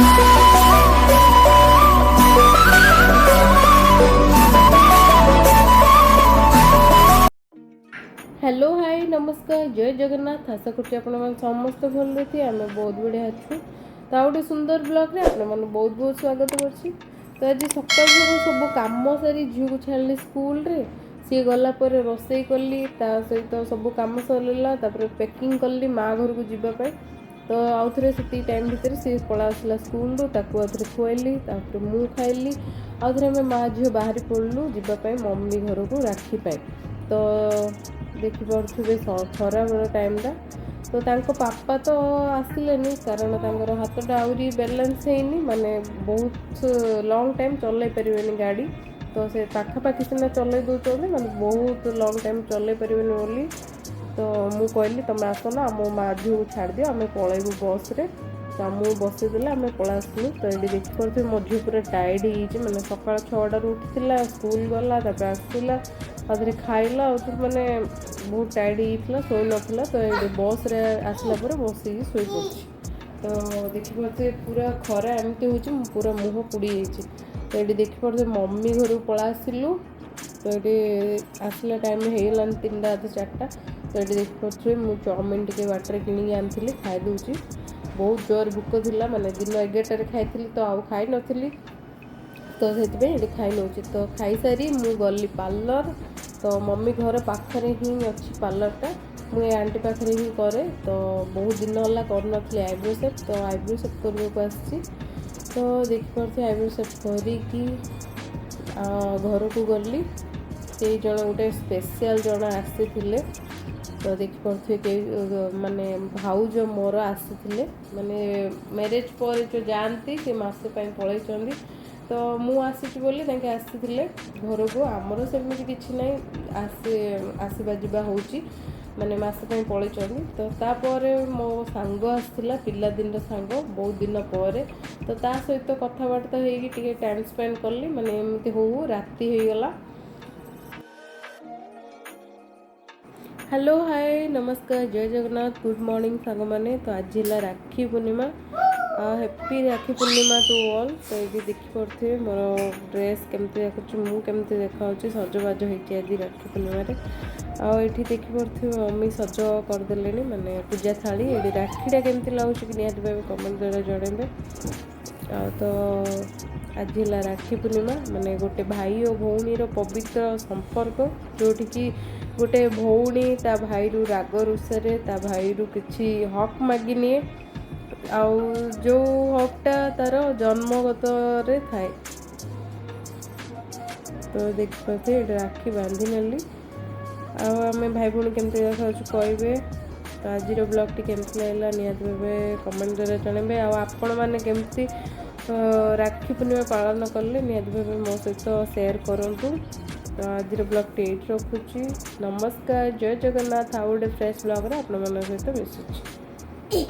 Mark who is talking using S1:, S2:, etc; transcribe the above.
S1: Hello hi नमस्कार जय जगन्नाथ आशा करছি ଆପଣମାନେ ସମସ୍ତେ ଭଲ ଥିବେ ଆମେ ବହୁତ ବଢ଼ିଆ ଅଛୁ। ତ ଆଉ ଗୋଟେ ସୁନ୍ଦର ବ୍ଲଗ୍ରେ ଆପଣମାନଙ୍କୁ ବହୁତ ବହୁତ ସ୍ୱାଗତ କରୁଛି। ତ ଆଜି ସକାଳୁ ସବୁ କାମ ସାରି ଝିଅକୁ ଛାଡ଼ିଲି ସ୍କୁଲରେ। ସିଏ ଗଲା ପରେ ରୋଷେଇ କଲି, ତା ସହିତ ସବୁ କାମ ସରିଲା, ତାପରେ ପ୍ୟାକିଂ କଲି ମା ଘରକୁ ଯିବା ପାଇଁ। ତ ଆଉ ଥରେ ସେତିକି ଟାଇମ୍ ଭିତରେ ସିଏ ପଳା ଆସିଲା ସ୍କୁଲରୁ, ତାକୁ ଆଉ ଥରେ ଖୁଆଇଲି, ତାପରେ ମୁଁ ଖାଇଲି। ଆଉ ଥରେ ଆମେ ମା ଝିଅ ବାହାରି ପଡ଼ିଲୁ ଯିବା ପାଇଁ ମମ୍ମି ଘରକୁ ରାକ୍ଷୀ ପାଇଁ। ତ ଦେଖିପାରୁଥିବେ ଖରାବେଳ ଟାଇମ୍ଟା। ତ ତାଙ୍କ ପାପା ତ ଆସିଲେନି କାରଣ ତାଙ୍କର ହାତଟା ଆହୁରି ବାଲାନ୍ସ ହେଇନି, ମାନେ ବହୁତ ଲଙ୍ଗ୍ ଟାଇମ୍ ଚଲାଇ ପାରିବେନି ଗାଡ଼ି। ତ ସେ ପାଖାପାଖି ସିନା ଚଲାଇ ଦେଉଛନ୍ତି, ମାନେ ବହୁତ ଲଙ୍ଗ୍ ଟାଇମ୍ ଚଲାଇ ପାରିବେନି ବୋଲି। ତ ମୁଁ କହିଲି ତୁମେ ଆସ ନା ଆମ ମା ଝିଅକୁ ଛାଡ଼ିଦିଅ, ଆମେ ପଳେଇବୁ ବସ୍ରେ। ତ ଆମକୁ ବସେଇଦେଲେ ଆମେ ପଳେଇ ଆସିଲୁ। ତ ଏଇଠି ଦେଖିପାରୁଥିବେ ମୋ ଝିଅ ପୁରା ଟାୟାର୍ଡ଼ ହେଇଯାଇଛି, ମାନେ ସକାଳ 6ଟାରୁ ଉଠିଥିଲା, ସ୍କୁଲ ଗଲା, ତାପରେ ଆସିଲା, ଆଉ ଥରେ ଖାଇଲା, ଆଉ ଥରେ ମାନେ ବହୁତ ଟାୟାର୍ଡ଼ ହେଇଯାଇଥିଲା, ଶୋଇନଥିଲା। ତ ଏଇଠି ବସ୍ରେ ଆସିଲା ପରେ ବସିକି ଶୋଇପଡ଼ିଛି। ତ ଦେଖିପାରୁଥିବେ ପୁରା ଖରା ଏମିତି ହେଉଛି, ମୁଁ ପୁରା ମୁହଁ ପୋଡ଼ି ଯାଇଛି। ତ ଏଇଠି ଦେଖିପାରୁଥିବେ ମମ୍ମି ଘରକୁ ପଳେଇ ଆସିଲୁ। ତ ଏଇଠି ଆସିଲା ଟାଇମ୍ ହେଇଗଲାଣି 3ଟା ଅଧେ 4ଟା। ତ ଏଇଠି ଦେଖିପାରୁଥିବେ ମୁଁ ଚାଉମିନ୍ ଟିକେ ବାଟରେ କିଣିକି ଆଣିଥିଲି, ଖାଇଦେଉଛି। ବହୁତ ଜୋର ଭୋକ ଥିଲା, ମାନେ ଦିନ 11ଟାରେ ଖାଇଥିଲି ତ ଆଉ ଖାଇନଥିଲି। ତ ସେଥିପାଇଁ ଏଠି ଖାଇ ନେଉଛି। ତ ଖାଇସାରି ମୁଁ ଗଲି ପାର୍ଲର। ତ ମମ୍ମି ଘର ପାଖରେ ହିଁ ଅଛି ପାର୍ଲରଟା, ମୁଁ ଏ ଆଣ୍ଟି ପାଖରେ ହିଁ କରେ। ତ ବହୁତ ଦିନ ହେଲା କରୁନଥିଲି ଆଇବ୍ରୋ ସେପ୍, ତ ଆଇବ୍ରୋ ସେପ୍ କରିବାକୁ ଆସିଛି। ତ ଦେଖିପାରୁଥିବେ ଆଇବ୍ରୋ ସେପ୍ କରିକି ଘରକୁ ଗଲି। ସେଇ ଜଣେ ଗୋଟେ ସ୍ପେଶିଆଲ୍ ଜଣେ ଆସିଥିଲେ। ତ ଦେଖିପାରୁଥିବେ କେହି ମାନେ ଭାଉଜ ମୋର ଆସିଥିଲେ, ମାନେ ମ୍ୟାରେଜ୍ ପରେ ଯେଉଁ ଯାଆନ୍ତି ସେ ମାସେ ପାଇଁ ପଳେଇଛନ୍ତି। ତ ମୁଁ ଆସିଛି ବୋଲି ତାଙ୍କେ ଆସିଥିଲେ ଘରକୁ। ଆମର ସେମିତି କିଛି ନାହିଁ, ଆସିବା ଯିବା ହେଉଛି, ମାନେ ମାସ ପାଇଁ ପଳେଇଛନ୍ତି। ତ ତାପରେ ମୋ ସାଙ୍ଗ ଆସିଥିଲା, ପିଲାଦିନର ସାଙ୍ଗ, ବହୁତ ଦିନ ପରେ। ତ ତା ସହିତ କଥାବାର୍ତ୍ତା ହେଇକି ଟିକେ ଟାଇମ୍ ସ୍ପେଣ୍ଡ କଲି, ମାନେ ଏମିତି ହଉ ରାତି ହେଇଗଲା। हेलो हाय नमस्कार जय जगन्नाथ गुड मॉर्निंग सागमाने। तो आज है Rakhi Purnima, happy Rakhi Purnima to all. तो ये देखिपे मोर ड्रेस केमती देखुची, मु केमती देखा सजबाज होती आज राखी पूर्णिमा। आठी देखिपे मम्मी सज करदे माने पूजा थाली। ये राखीटा केमती लगुच कि निहत भाव कमेंट द्वारा जनइबे। तो आज है राखी पूर्णिमा, माने गोटे भाई और भौणी पवित्र संपर्क, जोटिकी गोटे भौणी ता भाई रु राग रुषे ता भाई रु किछि हक मागि निए, आउ जो हकटा तार जन्मगत रे थाए। तो देखिए ये राखी बांधि नेली। आम भाई भौणी केमती देखा कहे। तो आज ब्लॉग टी केमती लगला निहत भावे कमेंट द्वारा जनइबे। आपण मैंने केमती राखी पूर्णिमा पालन कले निहत भावे मो सहित शेयर करूँ। तो आज ब्लॉग टी रखुची। नमस्कार जय जगन्नाथ। आउ गोटे फ्रेश ब्लॉग रे आपण मन सहित मिसुची।